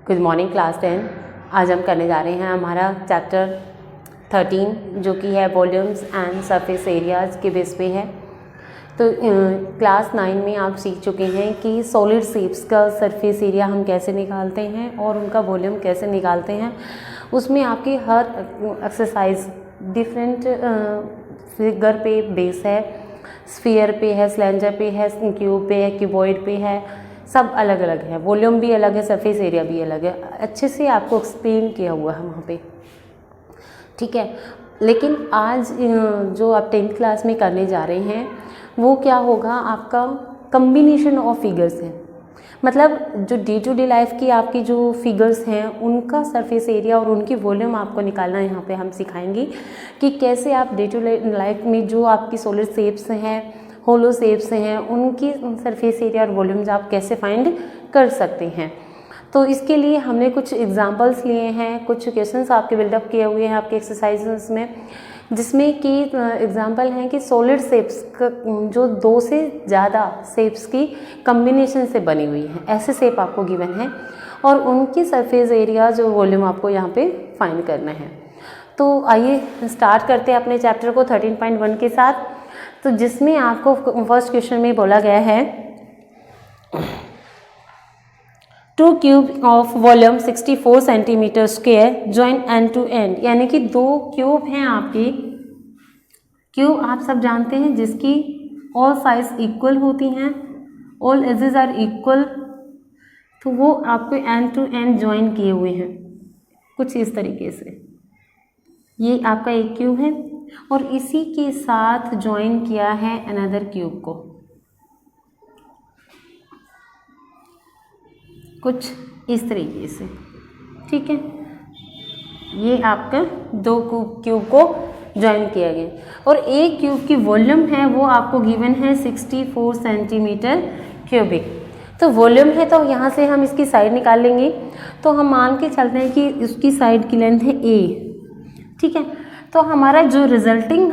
Good morning class 10। आज हम करने जा रहे हैं हमारा चैप्टर 13 जो कि है वॉल्यूम्स एंड सरफेस एरियाज़ के बेस पे है। तो क्लास 9 में आप सीख चुके हैं कि सॉलिड शेप्स का सरफेस एरिया हम कैसे निकालते हैं और उनका वॉल्यूम कैसे निकालते हैं। उसमें आपकी हर एक्सरसाइज डिफरेंट फिगर पे बेस है, स्फीयर पे है, सिलेंडर पे है, क्यूब पे है, क्यूबॉइड पे है, सब अलग अलग है। वॉल्यूम भी अलग है, सरफेस एरिया भी अलग है। अच्छे से आपको एक्सप्लेन किया हुआ है वहाँ पे, ठीक है। लेकिन आज जो आप 10th क्लास में करने जा रहे हैं वो क्या होगा, आपका कम्बिनेशन ऑफ फिगर्स है। मतलब जो डे टू डे लाइफ की आपकी जो फिगर्स हैं उनका सरफेस एरिया और उनकी वॉल्यूम आपको निकालना यहाँ पे हम सिखाएंगे कि कैसे आप डे टू डे लाइफ में जो आपकी सॉलिड शेप्स हैं, होलो शेप्स हैं, उनकी सरफेस एरिया और वॉल्यूम्स आप कैसे फाइंड कर सकते हैं। तो इसके लिए हमने कुछ एग्जांपल्स लिए हैं, कुछ क्वेश्चंस आपके बिल्डअप किए हुए हैं आपके एक्सरसाइजेस में, जिसमें कि एग्जांपल हैं कि सॉलिड शेप्स जो 2 से ज़्यादा शेप्स की कम्बिनेशन से बनी हुई हैं, ऐसे शेप आपको गिवन है और उनकी सरफेस एरिया जो वॉल्यूम आपको यहाँ पे फाइंड करना है। तो आइए स्टार्ट करते हैं अपने चैप्टर को 13.1 के साथ। तो जिसमें आपको फर्स्ट क्वेश्चन में बोला गया है 2 cube of volume 64 centimetre square join end to end, यानी कि 2 क्यूब हैं आपकी। क्यूब आप सब जानते हैं जिसकी ऑल साइज इक्वल होती हैं, ऑल एजेस आर इक्वल, तो वो आपको एंड टू एंड जॉइन किए हुए हैं कुछ इस तरीके से। ये आपका एक क्यूब है और इसी के साथ ज्वाइन किया है अनदर क्यूब को, कुछ इस तरीके से, ठीक है। ये आपका 2 क्यूब को ज्वाइन किया गया और एक क्यूब की वॉल्यूम है वो आपको गिवन है 64 सेंटीमीटर क्यूबिक। तो वॉल्यूम है तो यहाँ से हम इसकी साइड निकाल लेंगे। तो हम मान के चलते हैं कि उसकी साइड की लेंथ है a, ठीक है। तो हमारा जो रिजल्टिंग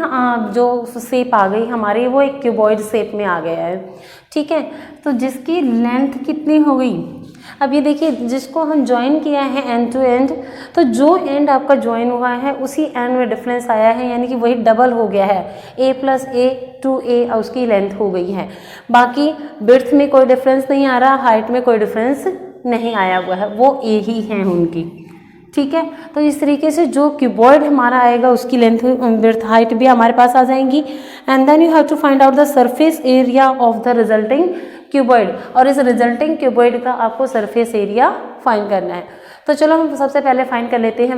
जो शेप आ गई हमारी वो एक क्यूबॉइड शेप में आ गया है, ठीक है। तो जिसकी लेंथ कितनी हो गई, अब ये देखिए जिसको हम ज्वाइन किया है एंड टू एंड, तो जो एंड आपका ज्वाइन हुआ है उसी एंड में डिफरेंस आया है, यानी कि वही डबल हो गया है, a + a 2a उसकी लेंथ हो गई है। बाकी विड्थ में कोई डिफरेंस नहीं आ रहा, हाइट में कोई डिफरेंस नहीं आया हुआ है, वो a ही हैं उनकी, ठीक है। तो इस तरीके से जो क्यूबॉइड हमारा आएगा उसकी लेंथ विड्थ हाइट भी हमारे पास आ जाएंगी। And then you have to find out the surface area of the resulting cuboid, और इस रिजल्टिंग क्यूबॉइड का आपको सरफेस एरिया फाइंड करना है। तो चलो हम सबसे पहले फाइंड कर लेते हैं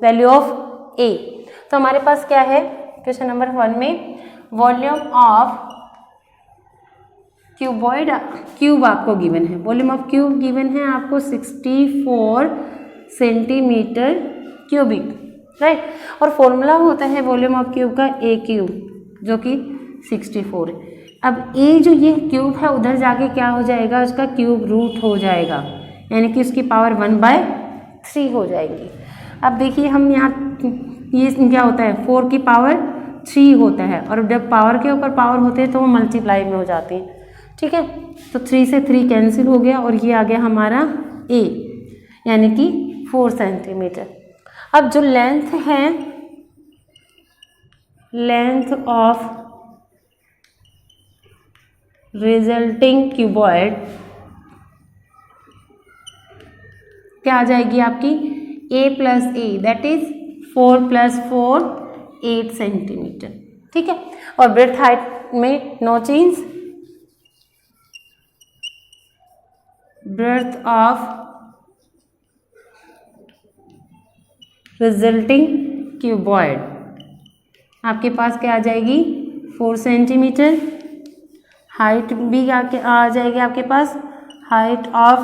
वैल्यू ऑफ ए। तो हमारे पास क्या है क्वेश्चन नंबर 1 में, वॉल्यूम ऑफ क्यूबॉइड, क्यूब आपको गिवन है, वॉल्यूम ऑफ क्यूब गिवन है आपको 64 सेंटीमीटर क्यूबिक, राइट। और फॉर्मूला होता है वॉल्यूम ऑफ क्यूब का a क्यूब जो कि 64 है। अब a जो ये क्यूब है उधर जाके क्या हो जाएगा, उसका क्यूब रूट हो जाएगा, यानी कि उसकी पावर 1/3 हो जाएगी। अब देखिए हम यहाँ ये क्या होता है 4 की पावर 3 होता है, और जब पावर के ऊपर पावर होते हैं तो वो मल्टीप्लाई में हो जाती हैं, ठीक है। तो 3 से 3 कैंसिल हो गया और ये आ गया हमारा a, यानी कि 4 सेंटीमीटर। अब जो लेंथ है, लेंथ ऑफ रिजल्टिंग क्यूबॉइड क्या आ जाएगी आपकी, a + a that is 4 + 4 8 centimetre, ठीक है। और ब्रेथ हाइट में no change, breadth of resulting cuboid आपके पास क्या आ जाएगी 4 सेंटीमीटर। हाइट भी आ जाएगी आपके पास, height of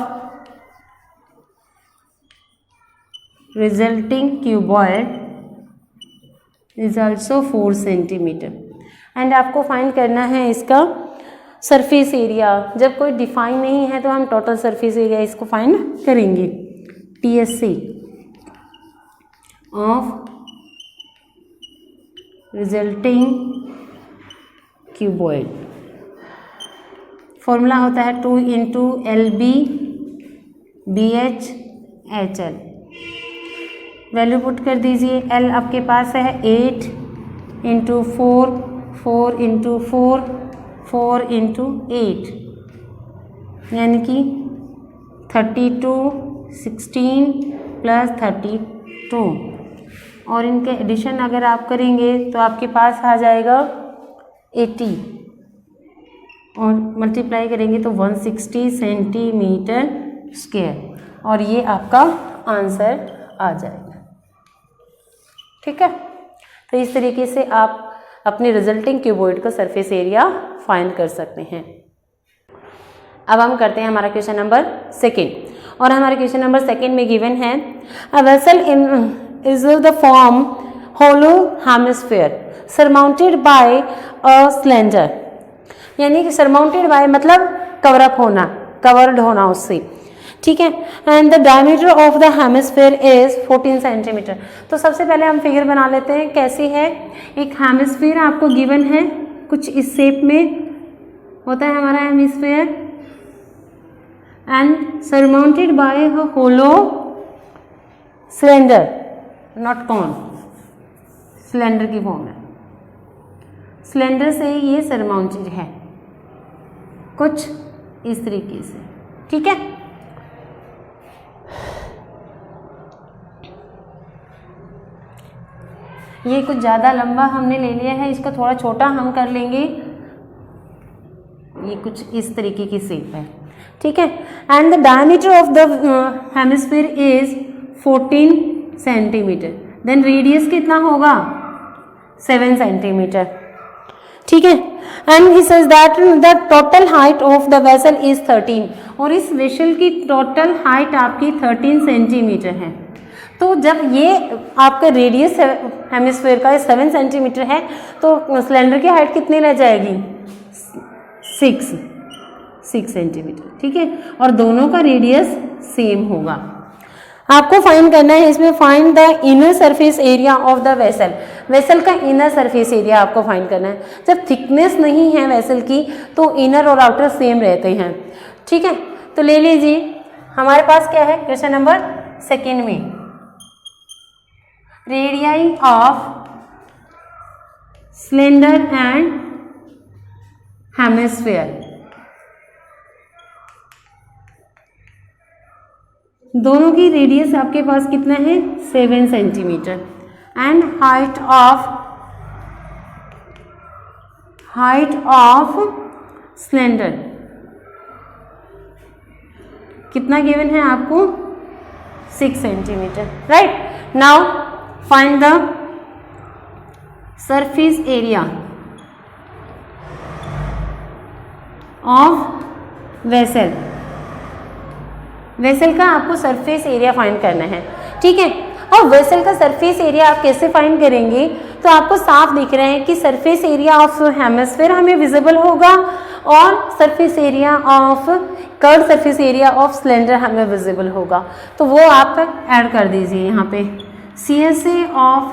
resulting cuboid is also 4 centimetre. And आपको फाइंड करना है इसका सरफेस एरिया। जब कोई डिफाइन नहीं है तो हम टोटल सरफेस एरिया इसको फाइंड करेंगे, TSC of resulting cuboid. Formula होता है 2 × LB BH HL। Value put कर दीजिए। L आपके पास है 8 इंटू 4, 4 इंटू 4, 4 इंटू 8, यानी कि 32, 16 प्लस 32, और इनके एडिशन अगर आप करेंगे तो आपके पास आ जाएगा 80, और मल्टीप्लाई करेंगे तो 160 सेंटीमीटर स्क्वायर, और ये आपका आंसर आ जाएगा। ठीक है, तो इस तरीके से आप अपने रिजल्टिंग क्यूबॉइड का सरफेस एरिया फाइंड कर सकते हैं। अब हम करते हैं हमारा क्वेश्चन नंबर 2, और हमारे क्वेश्चन नंबर 2 में गिवन है a vessel is the form hollow hemisphere surmounted by a cylinder, यानी कि सरमाउंटेड बाय मतलब कवरअप होना, कवर्ड होना उससे। ठीक है, and the diameter of the hemisphere is 14 centimetre. तो सबसे पहले हम फिगर बना लेते हैं कैसी है। एक हेमिस्फीयर आपको गिवन है, कुछ इस शेप में होता है हमारा hemisphere, and surmounted by a hollow cylinder, not cone, cylinder की फॉर्म है, सिलेंडर से ये सरमाउंटेड है कुछ इस तरीके से। ठीक है, ये कुछ ज़्यादा लंबा हमने ले लिया है, इसको थोड़ा छोटा हम कर लेंगे, ये कुछ इस तरीके की शेप है। ठीक है, and the diameter of the hemisphere is 14 centimetre, then radius कितना होगा 7 सेंटीमीटर। ठीक है, and he says that the total height of the vessel is 13, और इस वेसल की टोटल हाइट आपकी 13 सेंटीमीटर है। तो जब ये आपका रेडियस हेमिस्फीयर का 7 सेंटीमीटर है, तो सिलेंडर की हाइट कितनी रह जाएगी 6 सेंटीमीटर। ठीक है, और दोनों का रेडियस सेम होगा। आपको फाइंड करना है इसमें, find the inner surface area of the vessel, vessel का इनर सरफेस एरिया आपको फाइंड करना है। जब थिकनेस नहीं है वेसल की तो इनर और आउटर सेम रहते हैं। ठीक है, तो ले लीजिए हमारे पास क्या है क्वेश्चन नंबर 2 में, radii of cylinder and hemisphere, दोनों की रेडियस आपके पास कितना है 7 centimetre, and height of cylinder कितना गिवन है आपको 6 centimetre. Right, now find the surface area of vessel, vessel का आपको सरफेस एरिया फाइंड करना है। ठीक है, और वेसल का सरफेस एरिया आप कैसे फाइंड करेंगे, तो आपको साफ दिख रहे हैं कि सरफेस एरिया ऑफ हेमिस्फीयर हमें विजिबल होगा, और surface area of curve surface area of cylinder हमें विजिबल होगा। तो वो आप ऐड कर दीजिए यहाँ पे, CSA of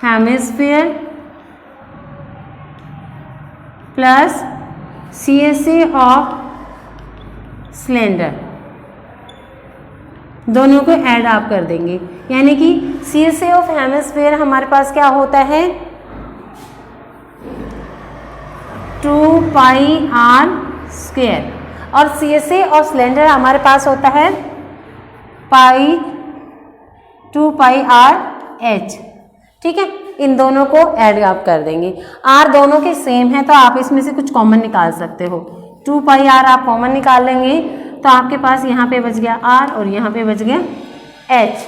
hemisphere plus CSA of cylinder, दोनों को ऐड आप कर देंगे, यानी कि CSA ऑफ हेमिस्फीयर हमारे पास क्या होता है 2πr स्क्वायर, और CSA ऑफ सिलेंडर हमारे पास होता है 2πrh। ठीक है, इन दोनों को ऐड आप कर देंगे। r दोनों के सेम है तो आप इसमें से कुछ कॉमन निकाल सकते हो, 2πr आप कॉमन निकाल लेंगे तो आपके पास यहाँ पे बच गया r और यहाँ पे बच गया h।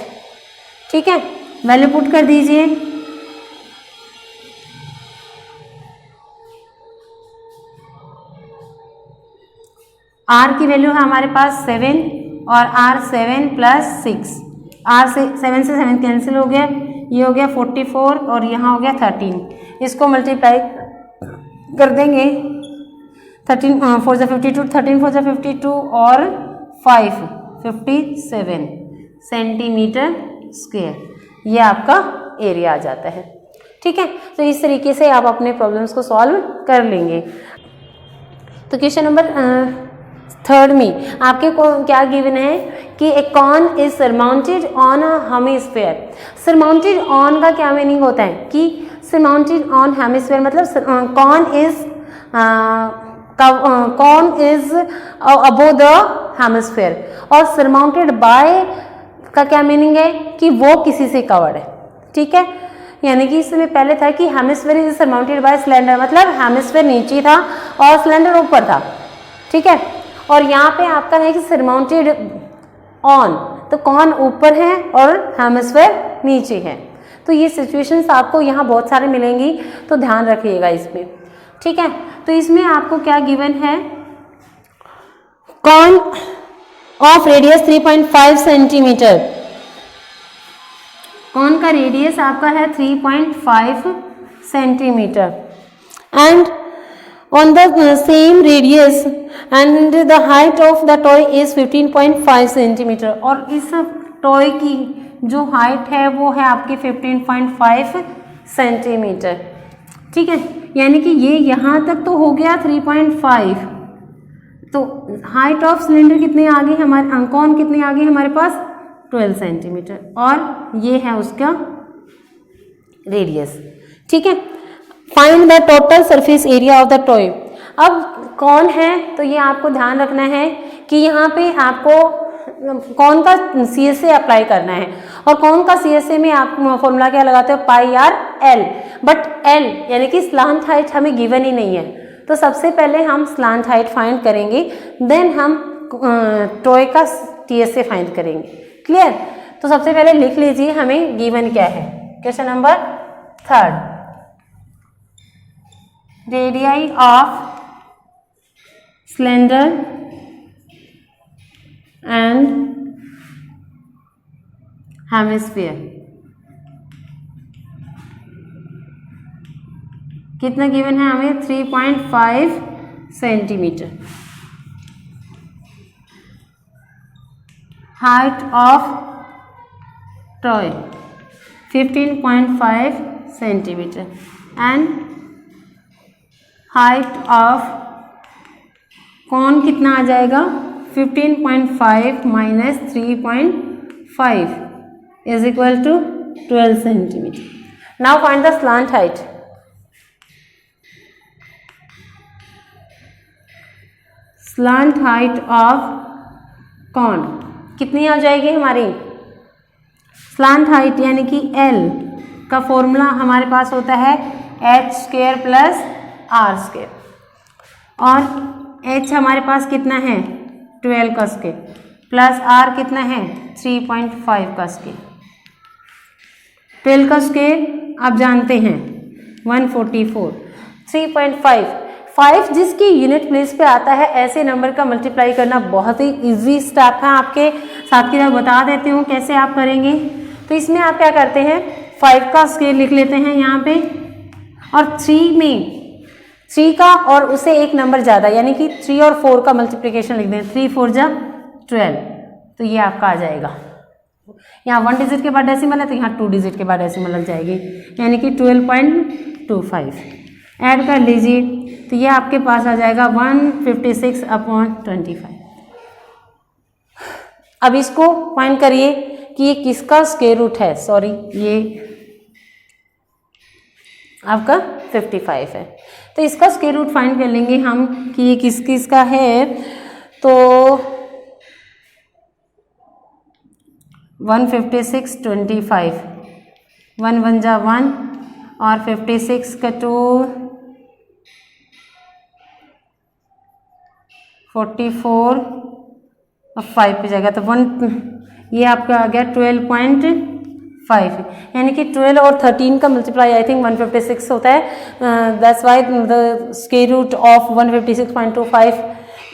ठीक है, वैल्यू पुट कर दीजिए। r की वैल्यू है हमारे पास 7, और r 7 प्लस 6, r से 7 से 7 कैंसिल हो गया, ये हो गया 44 और यहाँ हो गया 13। इसको मल्टीप्लाई कर देंगे, 13 4 जा 52, 13 4 जा 52 और 5 57 सेंटीमीटर स्क्वायर, ये आपका एरिया आ जाता है। ठीक है, तो इस तरीके से आप अपने प्रॉब्लम्स को सॉल्व कर लेंगे। तो क्वेश्चन नंबर 3 में आपके को क्या गिवन है कि a cone is surmounted on a hemisphere. Surmounted on का क्या मीनिंग होता है कि सरमाउंटेड ऑन हेमिस्फीयर मतलब cone is above the hemisphere, और सरमाउंटेड बाय का क्या मीनिंग है कि वो किसी से कवर्ड है। ठीक है, यानी कि इसमें पहले था कि hemisphere is surrounded by cylinder, मतलब हेमिस्फीयर नीचे था और सिलेंडर ऊपर था। ठीक है, और यहाँ पे आपका है कि सरमाउंटेड ऑन, तो कॉन ऊपर है और हेमिस्फीयर नीचे है। तो ये सिचुएशंस आपको यहाँ बहुत सारे मिलेंगी, तो ध्यान रखिएगा इसमें। ठीक है, तो इसमें आपको क्या गिवन है, cone of radius 3.5 centimetre, cone का रेडियस आपका है 3.5 centimetre and on the same radius and the height of the toy is 15.5 centimetre, और इस टॉय की जो हाइट है वो है आपकी 15.5 सेंटीमीटर। ठीक है, यानी कि ये यहाँ तक तो हो गया 3.5, तो हाइट ऑफ सिलेंडर कितने आ गई हमारे, कॉन कितने आ गई हमारे पास 12 सेंटीमीटर, और ये है उसका रेडियस। ठीक है, find the total surface area of the toy. अब कौन है, तो ये आपको ध्यान रखना है कि यहाँ पे आपको कौन का CSA अप्लाई करना है, और कौन का CSA में आप फॉर्मूला क्या लगाते हो, pi r l, but l यानी कि स्लांट हाइट हमें गिवन ही नहीं है, तो सबसे पहले हम स्लांट हाइट फाइंड करेंगे, देन हम टॉय का TSA फाइंड करेंगे। क्लियर, तो सबसे पहले लिख लीजिए हमें गिवन क्या है। Question number 3, radii of cylinder and hemisphere कितना गिवन है हमें, 3.5 centimetre. Height of toy 15.5 centimetre and height of cone कितना आ जाएगा, 15.5 minus 3.5 is equal to 12 centimetre. Now find the slant height. Slant height of cone कितनी आ जाएगी हमारी, स्लांट हाइट यानी कि L का फॉर्मूला हमारे पास होता है h² प्लस r², और h हमारे पास कितना है 12 का स्क्वायर, प्लस r कितना है 3.5 का स्क्वायर। 12 का स्क्वायर आप जानते हैं 144, 3.5 जिसकी यूनिट प्लेस पे आता है, ऐसे नंबर का मल्टीप्लाई करना बहुत ही इजी स्टेप है। आपके साथ की तरफ बता देती हूँ कैसे आप करेंगे। तो इसमें आप क्या करते हैं, 5 का स्क्वायर लिख लेते हैं यहाँ पे, और 3 में 3 का और उसे एक नंबर ज़्यादा यानी कि 3 और 4 का मल्टीप्लिकेशन लिख दें, 3 4 जा 12, तो ये आपका आ जाएगा। यहाँ 1 डिजिट के बाद डेसिमल है तो यहाँ 2 डिजिट के बाद डेसिमल लग जाएगी, यानी कि 12.25 ऐड कर लीजिए, तो ये आपके पास आ जाएगा 156/25। अब इसको फाइंड करिए कि ये किसका स्क्वायर रूट है, सॉरी ये आपका 55 है, तो इसका स्क्वायर रूट फाइंड कर लेंगे हम कि ये किस किस का है। तो 156/25, 1 1 जा 1 और 56 का 2 44 और 5 पे जाएगा, तो 1 ये आपका आ गया 12.5, यानी कि 12 और 13 का मल्टीप्लाई आई थिंक 156 होता है, that's why the square root of 156.25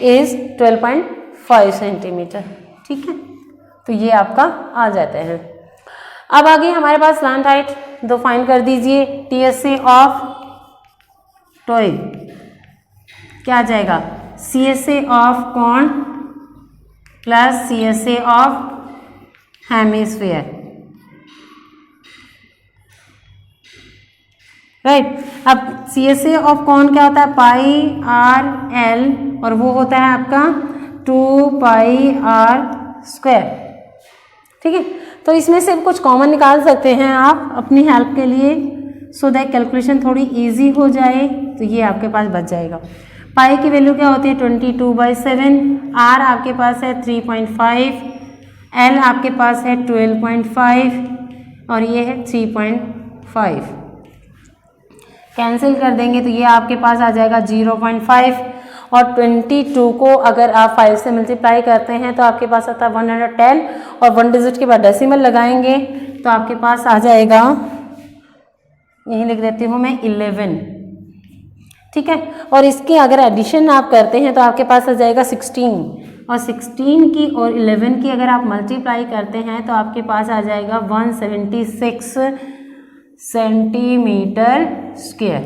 is 12.5 centimetre. ठीक है, तो ये आपका आ जाते हैं। अब आगे हमारे पास स्लांट हाइट दो फाइंड कर दीजिए। TSA ऑफ टॉय क्या आ जाएगा, CSA of cone plus CSA of hemisphere, right. अब CSA ऑफ कॉन क्या होता है, πr/l, और वो होता है आपका 2πr² स्क्वायर। ठीक है, तो इसमें से कुछ कॉमन निकाल सकते हैं आप अपनी हेल्प के लिए, सो दैट कैलकुलेशन थोड़ी इजी हो जाए। तो ये आपके पास बच जाएगा। पाई की वैल्यू क्या होती है 22/7, आर आपके पास है 3.5, एल आपके पास है 12.5 और ये है 3.5। कैंसिल कर देंगे तो ये आपके पास आ जाएगा 0.5 और 22 को अगर आप 5 से मल्टीप्लाई करते हैं तो आपके पास आता है 110 और 1 डिजिट के बाद डेसिमल लगाएंगे तो आपके पास आ जाएगा, यही लिख देती हूँ मैं 11। ठीक है, और इसकी अगर एडिशन आप करते हैं तो आपके पास आ जाएगा 16 और 16 की और 11 की अगर आप मल्टीप्लाई करते हैं तो आपके पास आ जाएगा 176 सेंटीमीटर स्क्वायर,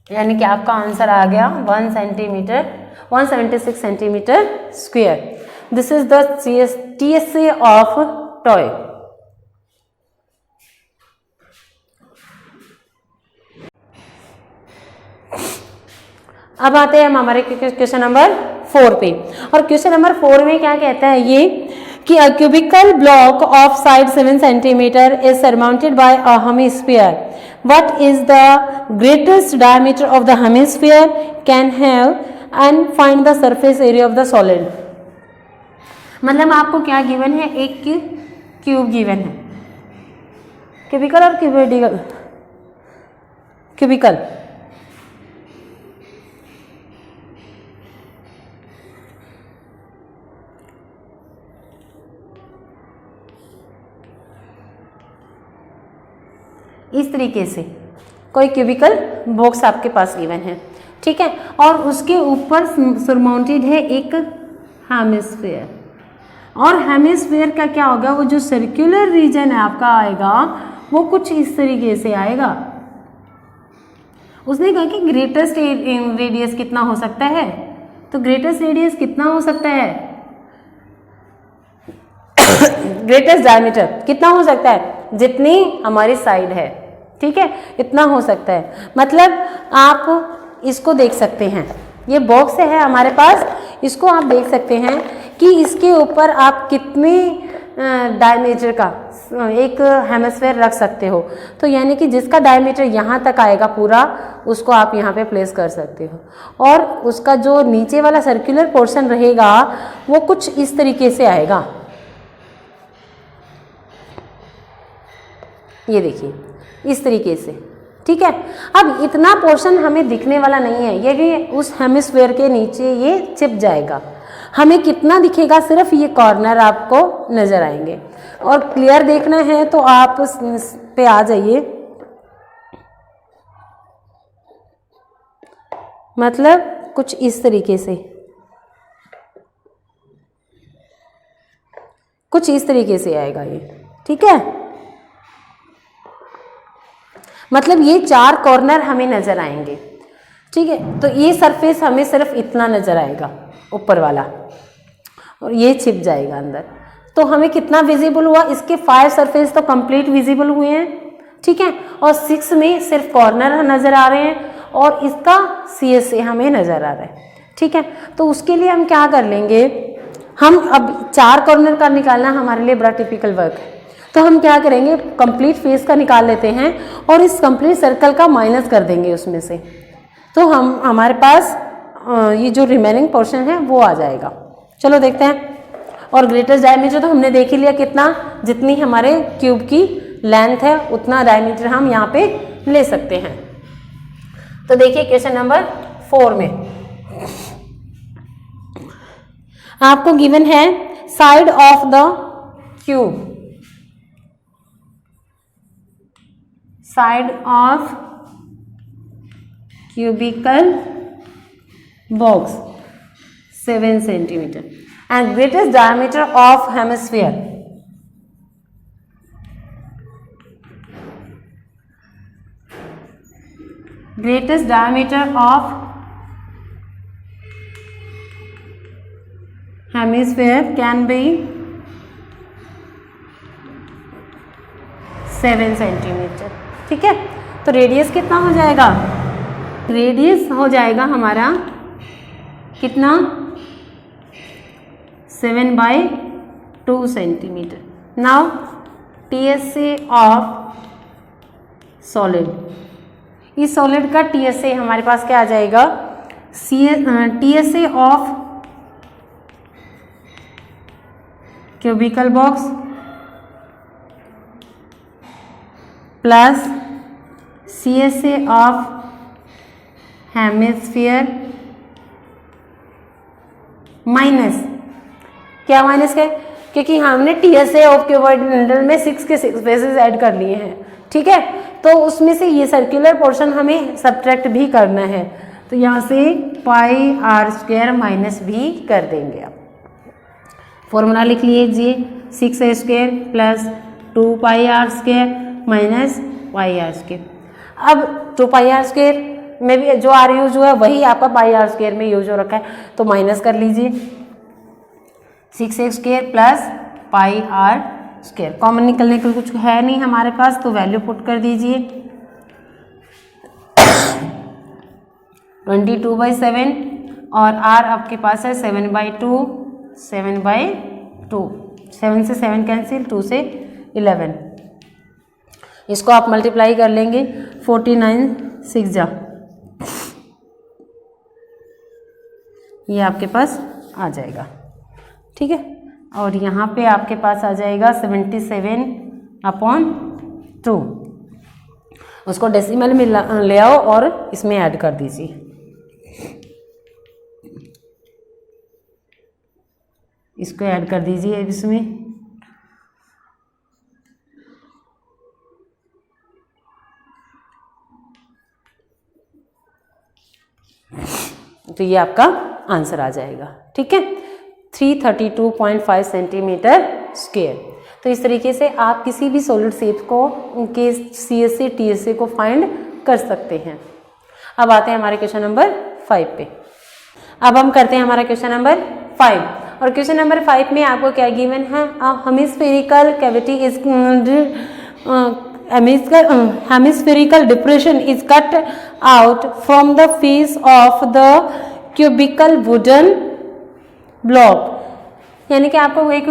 यानी कि आपका आंसर आ गया 176 centimetre square. This is the TSA of toy. अब आते हैं हम हमारे क्वेश्चन नंबर 4 पे, और क्वेश्चन नंबर 4 में क्या कहता है ये कि a cubical block of side 7 centimetre is surmounted by a hemisphere. What is the greatest diameter of the hemisphere can have and find the surface area of the solid. मतलब आपको क्या given है, एक क्यूब गिवन है, cubical और cubical, cubical इस तरीके से कोई क्यूबिकल बॉक्स आपके पास गिवन है। ठीक है, और उसके ऊपर सरमाउंटेड है एक हेमिस्फीयर, और हेमिस्फीयर का क्या होगा, वो जो सर्कुलर रीजन है आपका आएगा वो कुछ इस तरीके से आएगा। उसने कहा कि ग्रेटेस्ट रेडियस कितना हो सकता है, तो ग्रेटेस्ट रेडियस कितना हो सकता है, ग्रेटेस्ट डायमीटर कितना हो सकता है, जितनी हमारी साइड है। ठीक है, इतना हो सकता है। मतलब आप इसको देख सकते हैं, ये बॉक्स है हमारे पास, इसको आप देख सकते हैं कि इसके ऊपर आप कितने डायमीटर का एक हेमिस्फीयर रख सकते हो। तो यानी कि जिसका डायमीटर यहाँ तक आएगा पूरा, उसको आप यहाँ पे प्लेस कर सकते हो, और उसका जो नीचे वाला सर्कुलर पोर्शन रहेगा वो कुछ इस तरीके से आएगा। ये देखिए इस तरीके से। ठीक है, अब इतना पोर्शन हमें दिखने वाला नहीं है, ये भी उस हेमिस्फीयर के नीचे ये चिप जाएगा। हमें कितना दिखेगा, सिर्फ ये कॉर्नर आपको नजर आएंगे। और क्लियर देखना है तो आप पे आ जाइए, मतलब कुछ इस तरीके से, कुछ इस तरीके से आएगा ये। ठीक है, मतलब ये 4 कॉर्नर हमें नजर आएंगे। ठीक है, तो ये सरफेस हमें सिर्फ इतना नजर आएगा ऊपर वाला, और ये छिप जाएगा अंदर। तो हमें कितना विजिबल हुआ, इसके 5 सरफेस तो कंप्लीट विजिबल हुए हैं। ठीक है, और 6 में सिर्फ कॉर्नर नजर आ रहे हैं, और इसका CSA हमें नजर आ रहा है। ठीक है, तो उसके लिए हम क्या कर लेंगे, हम अब 4 कॉर्नर का निकालना हमारे लिए बड़ा टिपिकल वर्क है। तो हम क्या करेंगे, कंप्लीट फेस का निकाल लेते हैं और इस कंप्लीट सर्कल का माइनस कर देंगे उसमें से, तो हम हमारे पास ये जो रिमेनिंग पोर्शन है वो आ जाएगा। चलो देखते हैं। और ग्रेटेस्ट डायमीटर तो हमने देख ही लिया कितना, जितनी हमारे क्यूब की लेंथ है उतना डायमीटर हम यहाँ पे ले सकते हैं। तो देखिए क्वेश्चन नंबर 4 में आपको गिवन है side of the cube, side of cubical box 7 centimeter and greatest diameter of hemisphere greatest diameter of hemisphere can be 7 centimetre. ठीक है, तो रेडियस कितना हो जाएगा, रेडियस हो जाएगा हमारा कितना 7/2 centimetre. Now TSA of solid, इस सॉलिड का TSA हमारे पास क्या आ जाएगा, TSA of cubical box plus CSA of hemisphere minus, क्या माइनस का है, क्योंकि हमने TSA ऑफ क्यूबोइडल में 6 के 6 बेसिस ऐड कर लिए हैं. ठीक है, तो उसमें से ये सर्कुलर पोर्शन हमें सब्ट्रैक्ट भी करना है, तो यहाँ से πr² माइनस भी कर देंगे. आप फॉर्मूला लिख लीजिए, 6a² plus 2πr² minus πr². अब 2πr² में भी जो r यूज हुआ है वही आपका πr² में यूज हो रखा है, तो माइनस कर लीजिए. 6a² प्लस πr², कॉमन निकलने के कुछ है नहीं हमारे पास, तो वैल्यू पुट कर दीजिए. 22/7 और r आपके पास है 7/2, 7/2, 7 से 7 कैंसिल, 2 से 11. इसको आप मल्टीप्लाई कर लेंगे, 49 6 जा, ये आपके पास आ जाएगा. ठीक है, और यहाँ पे आपके पास आ जाएगा 77/2. उसको डेसिमल में ले आओ और इसमें ऐड कर दीजिए. इसको ऐड कर दीजिए इसमें. तो ये आपका आंसर आ जाएगा. ठीक है, 332.5 सेंटीमीटर स्क्वायर. तो इस तरीके से आप किसी भी सॉलिड शेप को उनके CSA TSA को फाइंड कर सकते हैं. अब आते हैं हमारे क्वेश्चन नंबर 5 पे. अब हम करते हैं हमारा क्वेश्चन नंबर 5, और क्वेश्चन नंबर 5 में आपको क्या गिवन है, hemispherical cavity is hemispherical depression is cut out from the face of the cubical wooden block. यानी कि आपको एक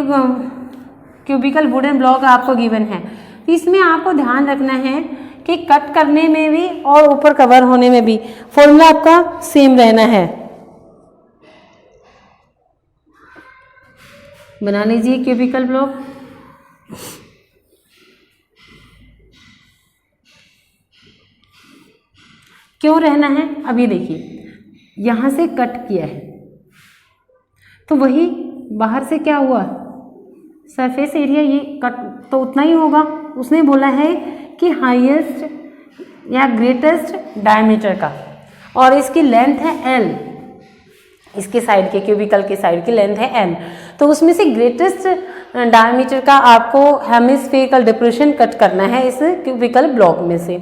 क्यूबिकल वुडन ब्लॉक आपको गिवन है. इसमें आपको ध्यान रखना है कि कट करने में भी और ऊपर कवर होने में भी फॉर्मूला आपका सेम रहना है. बना लीजिए क्यूबिकल ब्लॉक. क्यों रहना है, अभी देखिए, यहां से कट किया है तो वही बाहर से क्या हुआ, सरफेस एरिया ये कट तो उतना ही होगा. उसने बोला है कि हाईएस्ट या ग्रेटेस्ट डायमीटर का, और इसकी लेंथ है L, इसके साइड के क्यूबिकल के साइड की लेंथ है L. तो उसमें से ग्रेटेस्ट डायमीटर का आपको हेमिस्फेरिकल डिप्रेशन कट करना है इस क्यूबिकल ब्लॉक में से.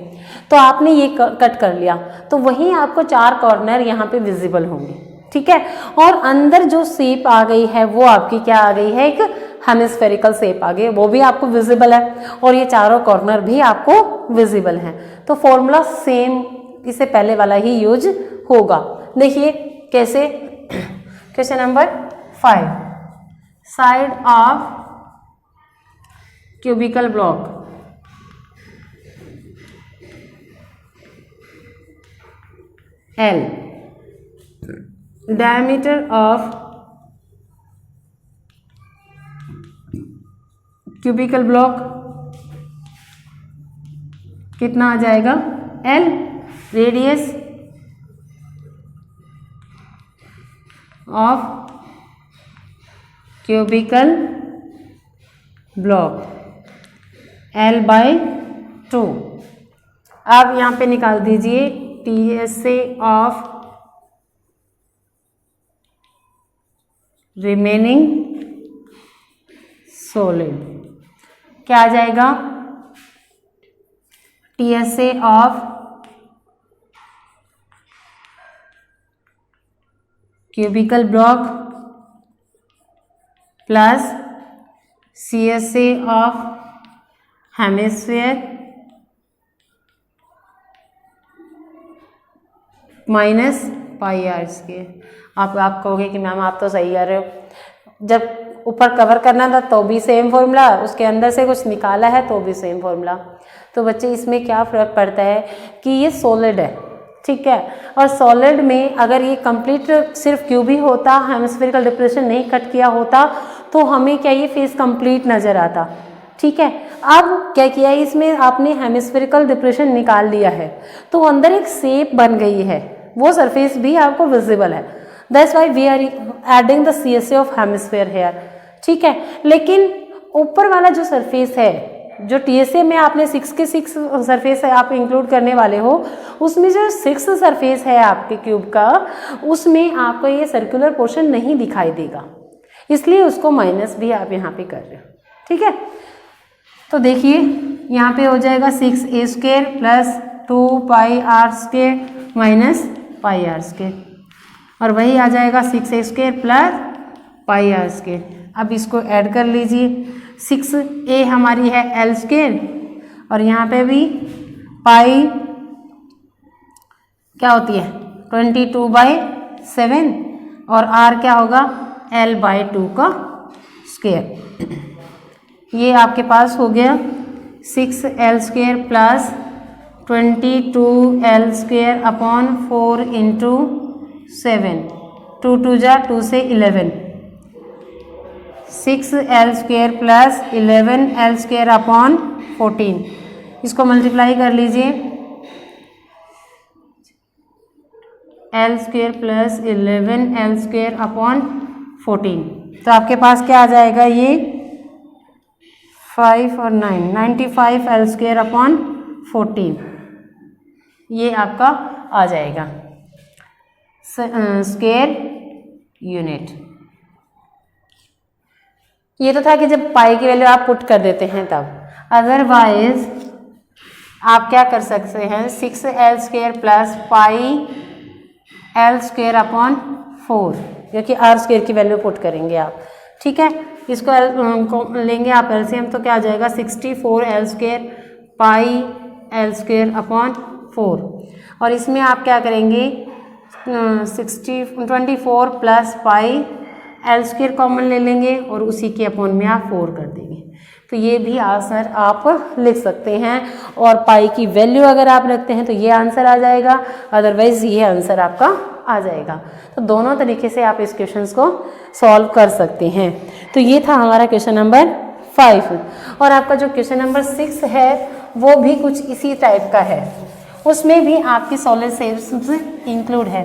तो आपने ये कट कर लिया, तो वहीं आपको 4 कॉर्नर यहाँ पे विजिबल होंगे. ठीक है, और अंदर जो शेप आ गई है वो आपकी क्या आ गई है, एक हेमिस्फेरिकल शेप आ गई, वो भी आपको विजिबल है, और ये चारों कॉर्नर भी आपको विजिबल हैं. तो फॉर्मूला सेम इससे पहले वाला ही यूज होगा. देखिए कैसे, question number 5, side of cubical block L, diameter of cubical block कितना आ जाएगा, L. Radius of cubical block L/2. आप यहाँ पे निकाल दीजिए TSA ऑफ रिमेनिंग सॉलिड. क्या आ जाएगा, TSA of cubical block plus CSA of hemisphere minus πr². आप कहोगे कि मैम आप तो सही कर रहे हो, जब ऊपर कवर करना था तो भी सेम फॉर्मूला, उसके अंदर से कुछ निकाला है तो भी सेम फॉर्मूला। तो बच्चे इसमें क्या फ़र्क पड़ता है कि ये सॉलिड है, ठीक है, और सॉलिड में अगर ये कंप्लीट सिर्फ क्यूब ही होता, हेमिस्फेरिकल डिप्रेशन नहीं कट किया होता, तो हमें क्या ये फेस कंप्लीट नज़र आता, ठीक है। अब क्या किया है इसमें, आपने हेमिस्फेरिकल डिप्रेशन निकाल लिया है तो अंदर एक शेप बन गई है, वो सरफेस भी आपको विजिबल है। That's why we are adding the CSA of hemisphere here, ठीक है। लेकिन ऊपर वाला जो सरफेस है, जो TSA में आपने 6 के 6 सरफेस है आप इंक्लूड करने वाले हो, उसमें जो 6 सरफेस है आपके क्यूब का, उसमें आपको ये सर्कुलर पोर्शन नहीं दिखाई देगा, इसलिए उसको माइनस भी आप यहाँ पे कर रहे हो, ठीक है। तो देखिए यहाँ पे हो जाएगा 6a² plus 2πr² minus πr², और वही आ जाएगा 6a² प्लस πr²। अब इसको ऐड कर लीजिए, 6a हमारी है l² और यहाँ पे भी पाई क्या होती है 22/7 और r क्या होगा l/2 का स्क्वायर। ये आपके पास हो गया 6l² plus 22l² upon 4 into 7, 2 2 जा 2 से 11, 6l² प्लस 11l² अपॉन 14, इसको मल्टीप्लाई कर लीजिए, l² प्लस 11l² अपॉन 14, तो आपके पास क्या आ जाएगा, ये 5 और 9 95l² अपॉन 14, ये आपका आ जाएगा स्क्वायर यूनिट। ये तो था कि जब पाई की वैल्यू आप पुट कर देते हैं तब, अदरवाइज आप क्या कर सकते हैं 6l² प्लस πl² अपॉन 4, क्योंकि r² की वैल्यू पुट करेंगे आप, ठीक है। इसको लेंगे आप एलसीएम तो क्या आ जाएगा 64l² πl² अपॉन 4, और इसमें आप क्या करेंगे 24 प्लस πl² कॉमन ले लेंगे और उसी के अपॉन में आप 4 कर देंगे, तो ये भी आंसर आप लिख सकते हैं। और पाई की वैल्यू अगर आप रखते हैं तो ये आंसर आ जाएगा, अदरवाइज ये आंसर आपका आ जाएगा। तो दोनों तरीके से आप इस क्वेश्चन को सॉल्व कर सकते हैं। तो ये था हमारा क्वेश्चन नंबर 5, और आपका जो क्वेश्चन नंबर 6 है वो भी कुछ इसी टाइप का है, उसमें भी आपकी सॉलिड शेप्स इंक्लूड है।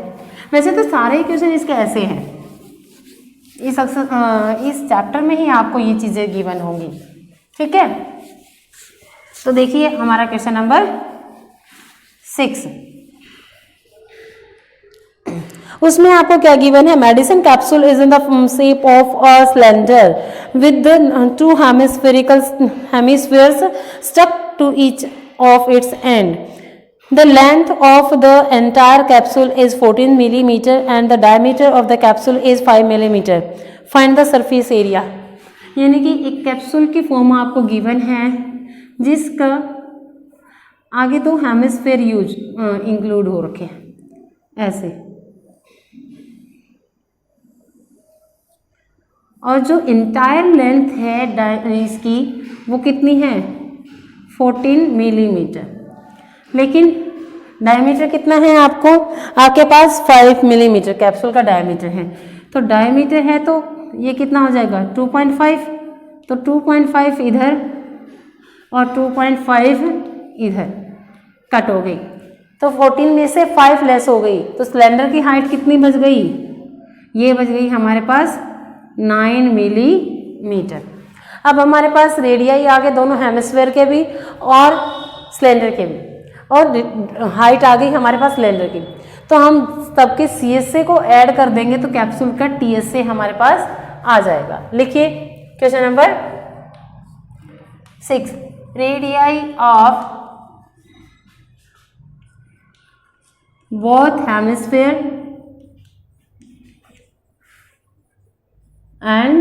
वैसे तो सारे क्वेश्चन इसके ऐसे हैं, इस चैप्टर में ही आपको ये चीज़ें गिवन होंगी, ठीक है। तो देखिए हमारा क्वेश्चन नंबर 6, उसमें आपको क्या गिवन है, medicine capsule is in the shape of a cylinder with 2 hemispheres stuck to each of its end. The length of the entire capsule is 14 millimeter and the diameter of the capsule is 5 millimeter. Find the surface area. यानी कि एक capsule की form आपको given है जिसका आगे तो hemisphere include हो रखे हैं ऐसे, और जो इंटायर लेंथ है इसकी वो कितनी है 14 मिलीमीटर, लेकिन डायमीटर कितना है आपके पास 5 मिलीमीटर कैप्सूल का डायमीटर है। तो डायमीटर है तो ये कितना हो जाएगा 2.5, तो 2.5 इधर और 2.5 इधर कट हो गई, तो 14 में से 5 लेस हो गई, तो सिलेंडर की हाइट कितनी बच गई, ये बच गई हमारे पास 9 मिलीमीटर। अब हमारे पास रेडियाई आ गए दोनों हेमिस्फीयर के भी और सिलेंडर के भी, और हाइट आ गई हमारे पास सिलेंडर की, तो हम सबके CSA को ऐड कर देंगे तो कैप्सूल का TSA हमारे पास आ जाएगा। लिखिए question number 6, radii of both hemisphere and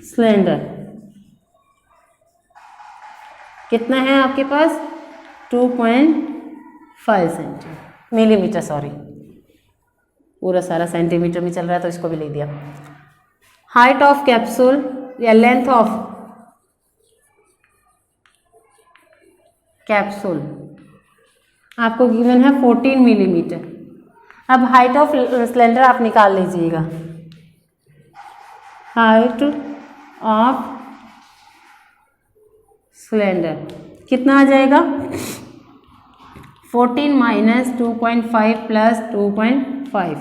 cylinder कितना है आपके पास 2.5 मिलीमीटर, सॉरी पूरा सारा सेंटीमीटर में चल रहा है तो इसको भी ले दिया। हाइट ऑफ कैप्सूल या लेंथ ऑफ कैप्सूल आपको गिवन है 14 मिलीमीटर। अब हाइट ऑफ सिलेंडर आप निकाल लीजिएगा। हाइट ऑफ सिलेंडर कितना आ जाएगा? 14 minus 2.5 plus 2.5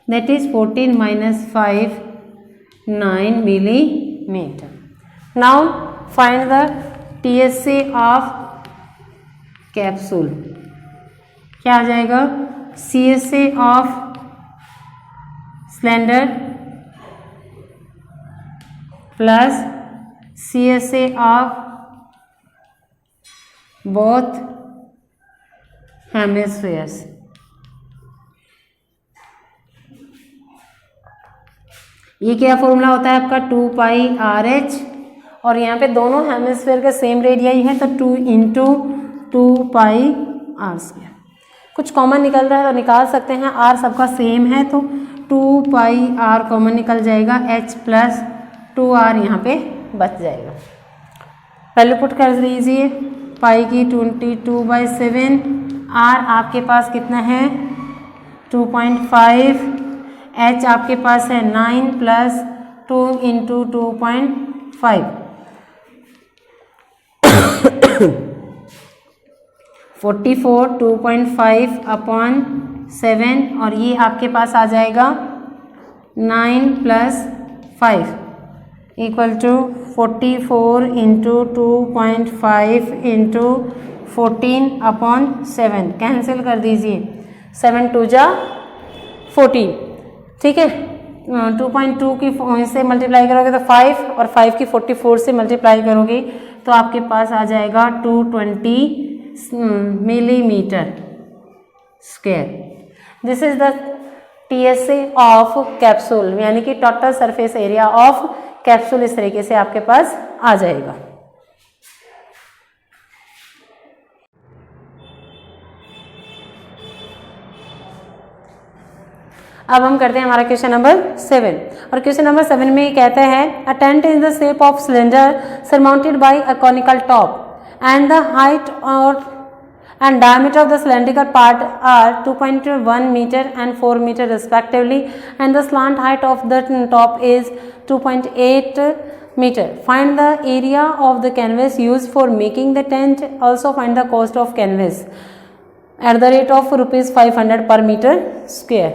that is 14 minus 5 9 millimetre. Now find the TSA of capsule. क्या आ जाएगा? CSA of cylinder plus CSA of both hemispheres. ये क्या फॉर्मूला होता है आपका? 2 पाई RH और यहाँ पे दोनों हेमिस्फीयर का सेम रेडियाई है तो 2 इंटू 2 पाई R²। कुछ कॉमन निकल रहा है तो निकाल सकते हैं। R सबका सेम है तो 2 पाई R कॉमन निकल जाएगा, H प्लस 2R यहाँ पे बच जाएगा। वैल्यू पुट कर दीजिए। पाई की 22/7, R आपके पास कितना है? 2.5, H आपके पास है 9 प्लस 2 इंटू 2.5 44 2.5 अपॉन 7 और ये आपके पास आ जाएगा 9 plus 5 equal to 44 into 2.5 into 14 upon 7। Cancel कर दीजिए। 7 2 जा 14, ठीक है। 2.2 की से मल्टीप्लाई करोगे तो 5 और 5 की 44 से मल्टीप्लाई करोगे तो आपके पास आ जाएगा 220 millimetre square. This is the TSA of capsule, यानी कि total surface area of capsule इस तरीके से आपके पास आ जाएगा। अब हम करते हैं हमारा क्वेश्चन नंबर 7 और क्वेश्चन नंबर 7 में कहते हैं a tent in the shape of cylinder surmounted by a conical top and the height and diameter of the cylindrical part are 2.1 meter and 4 meter respectively and the slant height of the top is 2.8 meter. Find the area of the canvas used for making the tent. Also find the cost of canvas at the rate of ₹500 per meter square.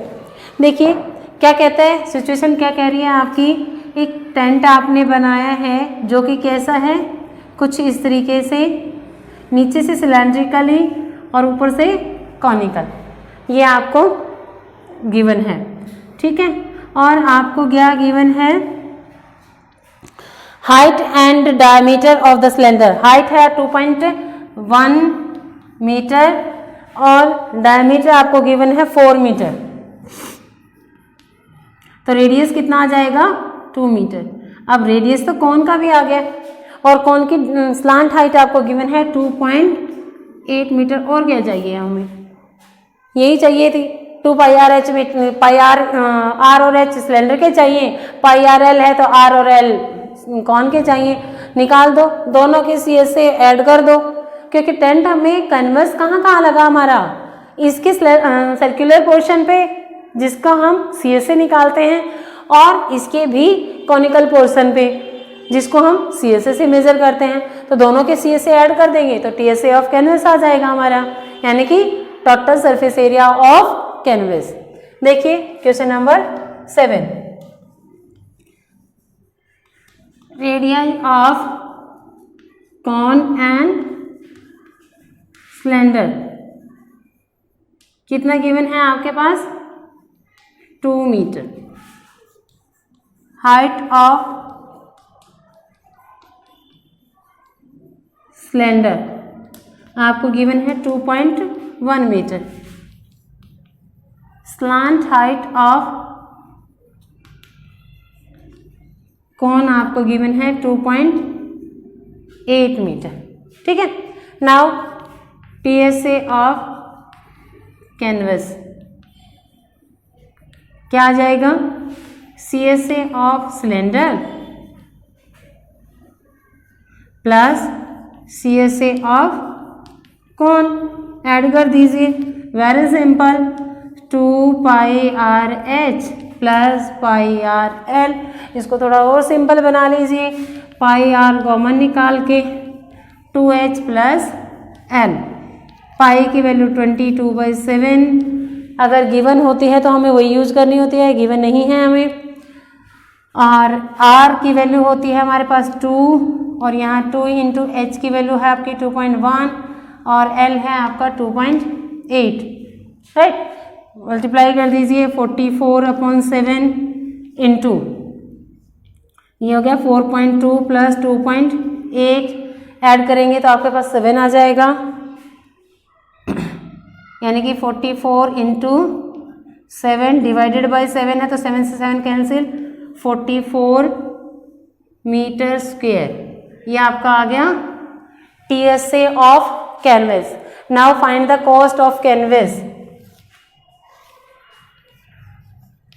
देखिए क्या कहता है, situation क्या कह रही है आपकी। एक टेंट आपने बनाया है जो कि कैसा है, कुछ इस तरीके से, नीचे से सिलेंड्रिकली और ऊपर से कॉनिकल, ये आपको गिवन है, ठीक है। और आपको क्या गिवन है? Height and diameter of the cylinder. Height है 2.1 मीटर और डायमीटर आपको गिवन है 4 मीटर, तो रेडियस कितना आ जाएगा? 2 मीटर। अब रेडियस तो कोन का भी आ गया और कोन की स्लांट हाइट आपको गिवन है 2.8 मीटर। और क्या चाहिए हमें? यही चाहिए थी। 2 पाई आर एच में पाई आर और एच सिलेंडर के चाहिए, पाई आर एल है तो आर और एल कौन के चाहिए। निकाल दो, दोनों के सी से ऐड कर दो, क्योंकि टेंट हमें कैनवस कहाँ लगा हमारा, इसके सर्कुलर पोर्शन पे जिसका हम सी से निकालते हैं, और इसके भी कॉनिकल पोर्शन पे जिसको हम CSA से मेजर करते हैं। तो दोनों के CSA ऐड कर देंगे तो TSA ऑफ कैनवस आ जाएगा हमारा, यानी कि total surface area of canvas. देखिए question number 7, radius of cone and cylinder कितना गिवन है आपके पास? 2 मीटर। हाइट ऑफ सिलेंडर आपको गिवन है 2.1 metre. Slant height of cone आपको गिवन है 2.8 मीटर, ठीक है। नाउ TSA ऑफ कैनवस क्या आ जाएगा? CSA of cylinder plus CSA of cone, add कर दीजिए, very simple, 2 pi r h plus pi r l. इसको थोड़ा और सिंपल बना लीजिए, पाई आर कॉमन निकाल के 2h प्लस एल, पाई की वैल्यू 22/7। अगर गिवन होती है तो हमें वही यूज करनी होती है, गिवन नहीं है हमें। और r की वैल्यू होती है हमारे पास 2 और यहाँ 2 इंटू एच की वैल्यू है आपकी 2.1 और l है आपका 2.8, राइट। मल्टीप्लाई कर दीजिए 44/7 इंटू ये हो गया 4.2 प्लस 2.8, ऐड करेंगे तो आपके पास 7 आ जाएगा, यानी कि 44 इंटू 7 डिवाइडेड बाई 7 है तो 7 से 7 कैंसिल, 44 मीटर स्क्वेयर। ये आपका आ गया TSA of canvas. Now find the cost of canvas.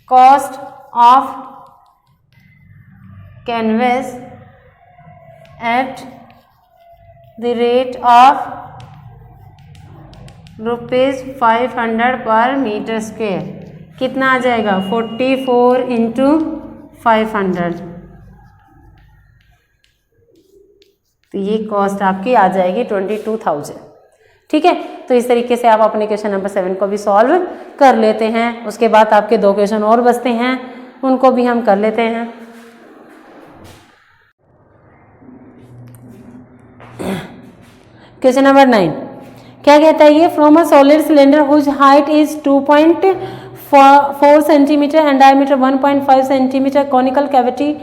Cost of canvas at the rate of ₹500 पर मीटर स्क्वेयर कितना आ जाएगा, 44 इंटू 500, तो ये कॉस्ट आपकी आ जाएगी 22,000। ठीक है, तो इस तरीके से आप अपने क्वेश्चन नंबर 7 को भी सॉल्व कर लेते हैं। उसके बाद आपके 2 क्वेश्चन और बचते हैं, उनको भी हम कर लेते हैं। क्वेश्चन नंबर 9 क्या कहता है ये, from a solid cylinder whose height is 2.4 centimetre and diameter 1.5 centimetre, conical cavity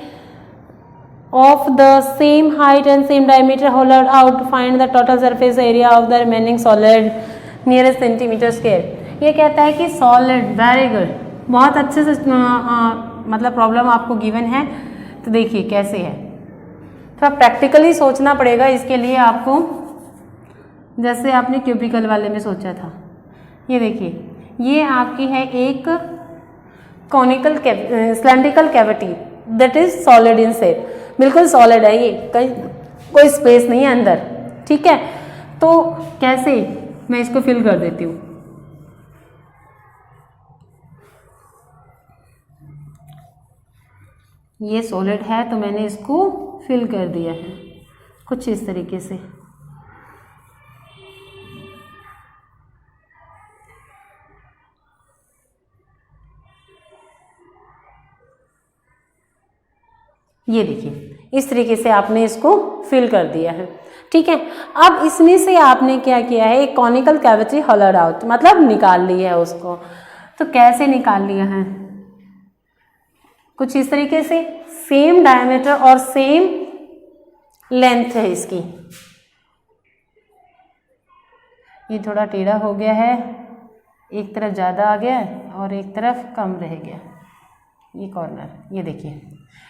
of the same height and same diameter hollowed out, find the total surface area of the remaining solid nearest centimeter square। ये कहता है कि solid, very good, बहुत अच्छे से मतलब problem आपको given है। तो देखिए कैसे है, थोड़ा प्रैक्टिकली सोचना पड़ेगा इसके लिए आपको, जैसे आपने क्यूबिकल वाले में सोचा था। ये देखिए ये आपकी है एक conical cylindrical cavity that is solid in shape, बिल्कुल सॉलिड है, ये कहीं कोई स्पेस नहीं है अंदर। ठीक है, तो कैसे, मैं इसको फिल कर देती हूँ। ये सॉलिड है तो मैंने इसको फिल कर दिया है कुछ इस तरीके से। ये देखिए इस तरीके से आपने इसको फिल कर दिया है। ठीक है, अब इसमें से आपने क्या किया है, एक कॉनिकल कैविटी होलोड आउट, मतलब निकाल लिया है उसको। तो कैसे निकाल लिया है, कुछ इस तरीके से, सेम डायमीटर और सेम लेंथ है इसकी। ये थोड़ा टेढ़ा हो गया है, एक तरफ ज़्यादा आ गया और एक तरफ कम रह गया, ये कॉर्नर। ये देखिए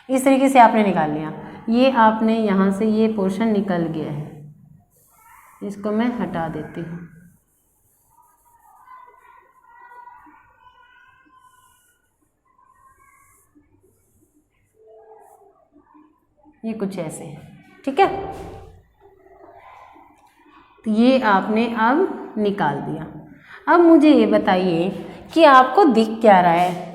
इस तरीके से आपने निकाल लिया। ये आपने यहाँ से ये पोर्शन निकल गया है, इसको मैं हटा देती हूँ। ये कुछ ऐसे है। ठीक है, तो ये आपने अब निकाल दिया। अब मुझे ये बताइए कि आपको दिख क्या रहा है।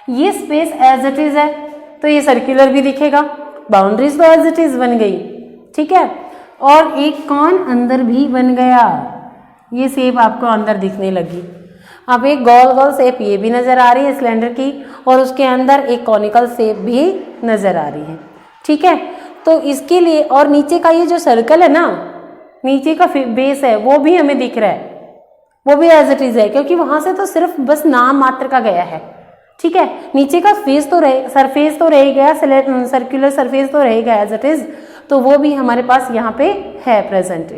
ये स्पेस एज इट इज है तो ये सर्कुलर भी दिखेगा, बाउंड्रीज तो एज इट इज बन गई। ठीक है, और एक कौन अंदर भी बन गया, ये शेप आपको अंदर दिखने लगी। अब एक गोल गोल शेप ये भी नजर आ रही है सिलेंडर की, और उसके अंदर एक कॉनिकल शेप भी नजर आ रही है। ठीक है, तो इसके लिए, और नीचे का ये जो सर्कल है ना, नीचे का बेस है वो भी हमें दिख रहा है, वो भी एज इट इज है, क्योंकि वहां से तो सिर्फ बस नाम मात्र का गया है। ठीक है, नीचे का फेस तो रहे, सरफेस तो रह गया, सर्कुलर सरफेस तो रहेगा एज इट इज, तो वो भी हमारे पास यहाँ पे है प्रेजेंट।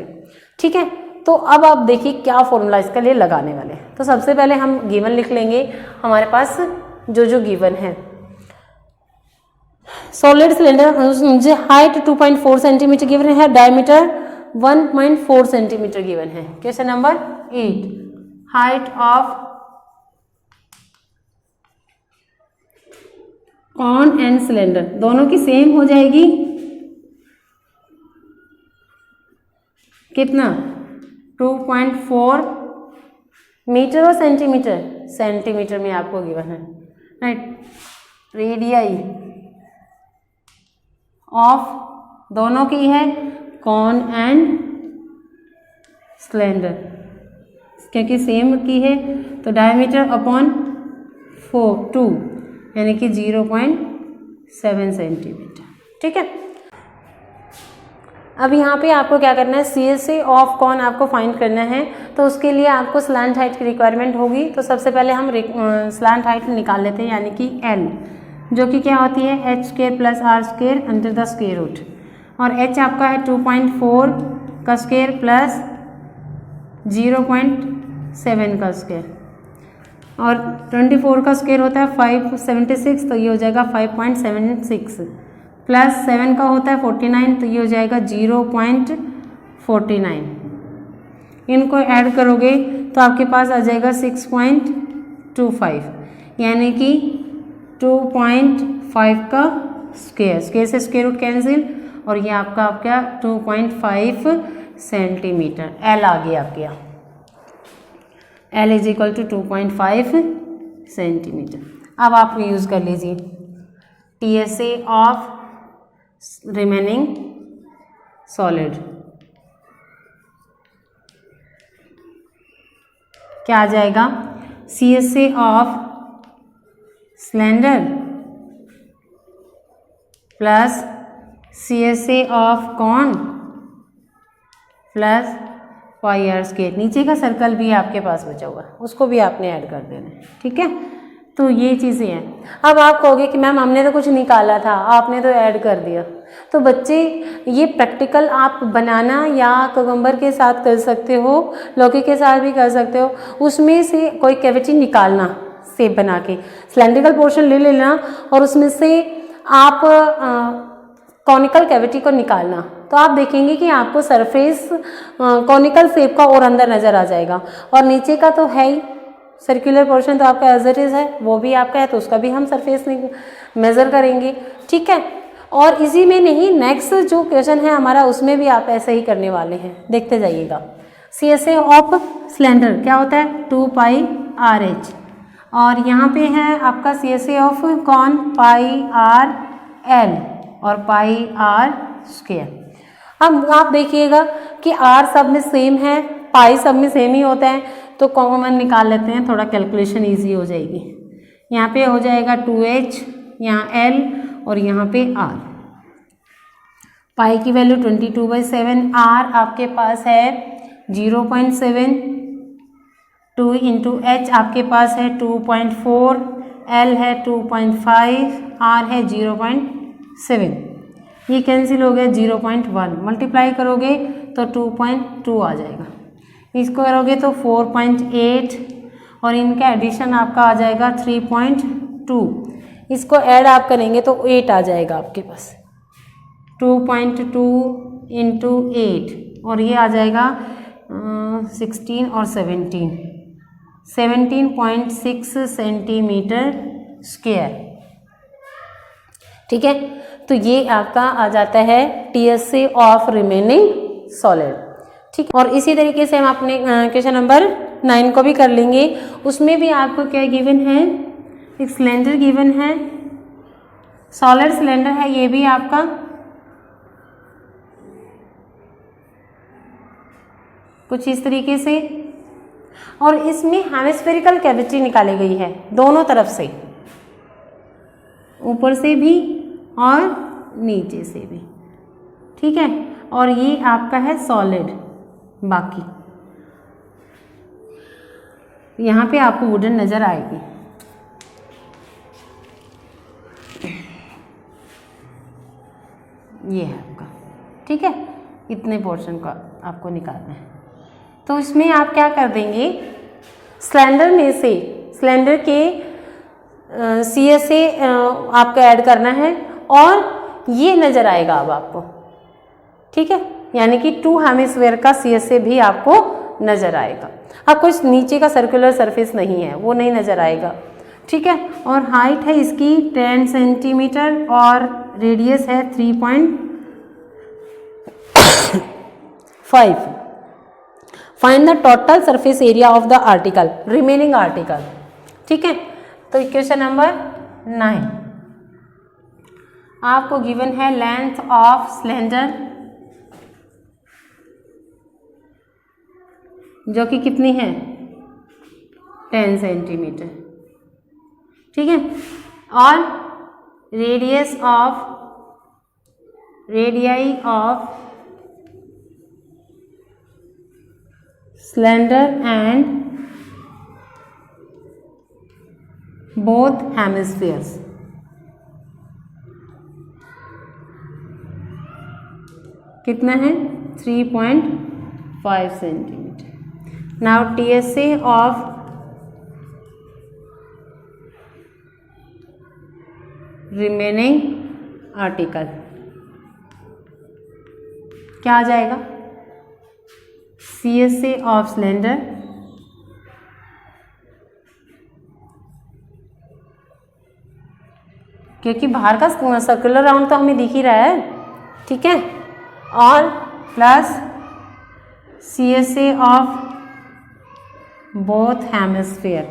ठीक है, तो अब आप देखिए क्या फॉर्मूला इसके लिए लगाने वाले हैं। तो सबसे पहले हम गिवन लिख लेंगे, हमारे पास जो गिवन है। सॉलिड सिलेंडर मुझे हाइट 2.4 सेंटीमीटर गिवन है, डायमीटर 1.4 सेंटीमीटर गिवन है। Question number 8, height of cone and cylinder दोनों की सेम हो जाएगी, कितना 2.4 मीटर और सेंटीमीटर, सेंटीमीटर में आपको गिवन है, राइट। रेडियाई ऑफ दोनों की है कॉन एंड सिलेंडर, क्योंकि सेम की है तो डायमीटर अपॉन 2 यानी कि 0.7 सेंटीमीटर, ठीक है। अब यहाँ पे आपको क्या करना है, CSA ऑफ कॉन आपको फाइंड करना है, तो उसके लिए आपको स्लैंट हाइट की रिक्वायरमेंट होगी। तो सबसे पहले हम स्लैंट हाइट निकाल लेते हैं, यानी कि L, जो कि क्या होती है h² + r² under the square root, और h आपका है 2.4 का स्क्वायर प्लस 0.7 का स्क्वायर, और 24 का स्क्वायर होता है 576, तो ये हो जाएगा 5.76 प्लस 7 का होता है 49, तो ये हो जाएगा 0.49। इनको ऐड करोगे तो आपके पास आ जाएगा 6.25, यानी कि 2.5 का स्क्वायर, स्क्वायर से स्क्वायर रूट कैंसिल, और ये आपका 2.5 सेंटीमीटर L आ गया आपके यहाँ। L = 2.5 centimetre. अब आप यूज़ कर लीजिए TSA ऑफ रिमेनिंग सॉलिड, क्या आ जाएगा, CSA of cylinder plus CSA of cone plus πr²। नीचे का सर्कल भी आपके पास बचा हुआ है, उसको भी आपने ऐड कर देना है, ठीक है। तो ये चीज़ें हैं। अब आप कहोगे कि मैम हमने तो कुछ निकाला था, आपने तो ऐड कर दिया। तो बच्चे ये प्रैक्टिकल आप बनाना या ककम्बर के साथ कर सकते हो, लौकी के साथ भी कर सकते हो। उसमें से कोई कैविटी निकालना, शेप बना के सिलेंड्रिकल पोर्शन ले लेना और उसमें से आप कॉनिकल कैविटी को निकालना, तो आप देखेंगे कि आपको सरफेस कॉनिकल शेप का और अंदर नज़र आ जाएगा। और नीचे का तो है ही सर्कुलर पोर्शन, तो आपका एज इट इज़ है, वो भी आपका है, तो उसका भी हम सरफेस मेज़र करेंगे, ठीक है। और इसी में नहीं, नेक्स्ट जो क्वेश्चन है हमारा उसमें भी आप ऐसे ही करने वाले हैं, देखते जाइएगा। CSA ऑफ सिलेंडर क्या होता है 2πRh, और यहाँ पे है आपका CSA ऑफ कॉन πRL और πr²। अब आप देखिएगा कि R सब में सेम है, पाई सब में सेम ही होता है, तो कॉमन निकाल लेते हैं, थोड़ा कैलकुलेशन इजी हो जाएगी। यहाँ पे हो जाएगा 2h, यहाँ L और यहाँ पे R। पाई की वैल्यू 22/7, R आपके पास है 0.7, 2 × h आपके पास है 2.4, L है 2.5, R है 0.7, ये कैंसिल हो गया 0.1, मल्टीप्लाई करोगे तो 2.2 आ जाएगा, इसको करोगे तो 4.8 और इनका एडिशन आपका आ जाएगा 3.2, इसको ऐड आप करेंगे तो 8 आ जाएगा आपके पास, 2.2 × 8 और ये आ जाएगा 16 और 17.6 सेंटीमीटर स्क्वायर, ठीक है। तो ये आपका आ जाता है TSA ऑफ रिमेनिंग सॉलिड, ठीक है। और इसी तरीके से हम अपने क्वेश्चन नंबर 9 को भी कर लेंगे। उसमें भी आपको क्या गिवन है, एक सिलेंडर गिवन है, सॉलिड सिलेंडर है ये भी आपका, कुछ इस तरीके से, और इसमें हेमिस्फेरिकल कैविटी निकाली गई है दोनों तरफ से, ऊपर से भी और नीचे से भी, ठीक है। और ये आपका है सॉलिड, बाकी यहाँ पे आपको वुडन नज़र आएगी, ये है आपका, ठीक है। इतने पोर्शन का आपको निकालना है। तो इसमें आप क्या कर देंगे, सिलेंडर में से सिलेंडर के CSA आपको ऐड करना है और ये नज़र आएगा अब आपको, ठीक है, यानी कि 2 हेमिस्फीयर का CSA भी आपको नज़र आएगा। अब कुछ नीचे का सर्कुलर सरफेस नहीं है, वो नहीं नज़र आएगा, ठीक है, और हाइट है इसकी 10 सेंटीमीटर और रेडियस है 3.5। Find the total surface area of the article, remaining article. ठीक है, तो इक्वेशन नंबर 9 आपको गिवन है लेंथ ऑफ सिलेंडर जो कि कितनी है 10 सेंटीमीटर। ठीक है, और radius of cylinder and both hemispheres. कितना है 3.5 centimetre. Now TSA of remaining article क्या आ जाएगा, CSA ऑफ सिलेंडर क्योंकि बाहर का सर्कुलर राउंड तो हमें दिख ही रहा है। ठीक है, और plus CSA of both hemisphere.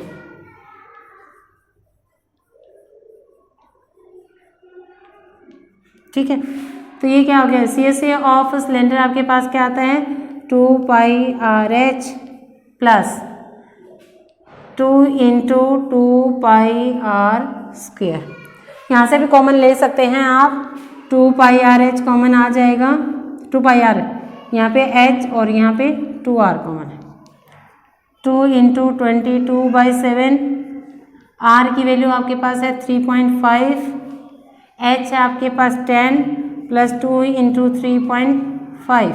ठीक है, तो ये क्या हो गया, CSA ऑफ सिलेंडर आपके पास क्या आता है 2πRH प्लस 2 × 2πr²। यहाँ से भी कॉमन ले सकते हैं आप, 2πRH कॉमन आ जाएगा, 2πr यहाँ पे H और यहाँ पे 2r कॉमन है। 2 × 22/7, r की वैल्यू आपके पास है 3.5, H है आपके पास 10 प्लस 2 × 3.5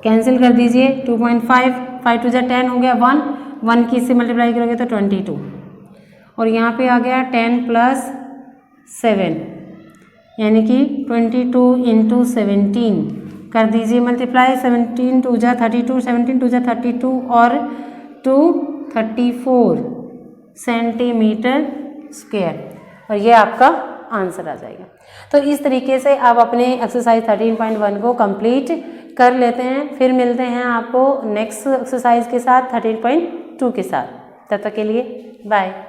कैंसिल कर दीजिए, 2.5 5 2 10 हो गया 1 की से मल्टीप्लाई करोगे तो 22, और यहाँ पे आ गया 10 + 7 यानी कि 22 × 17 कर दीजिए मल्टीप्लाई, 17 2 जा 32, 17 2 जा 32 और 2 34 सेंटीमीटर स्क्वायर, और ये आपका आंसर आ जाएगा। तो इस तरीके से आप अपने एक्सरसाइज 13.1 को कंप्लीट कर लेते हैं। फिर मिलते हैं आपको नेक्स्ट एक्सरसाइज के साथ 13.2 के साथ। तब तक के लिए बाय।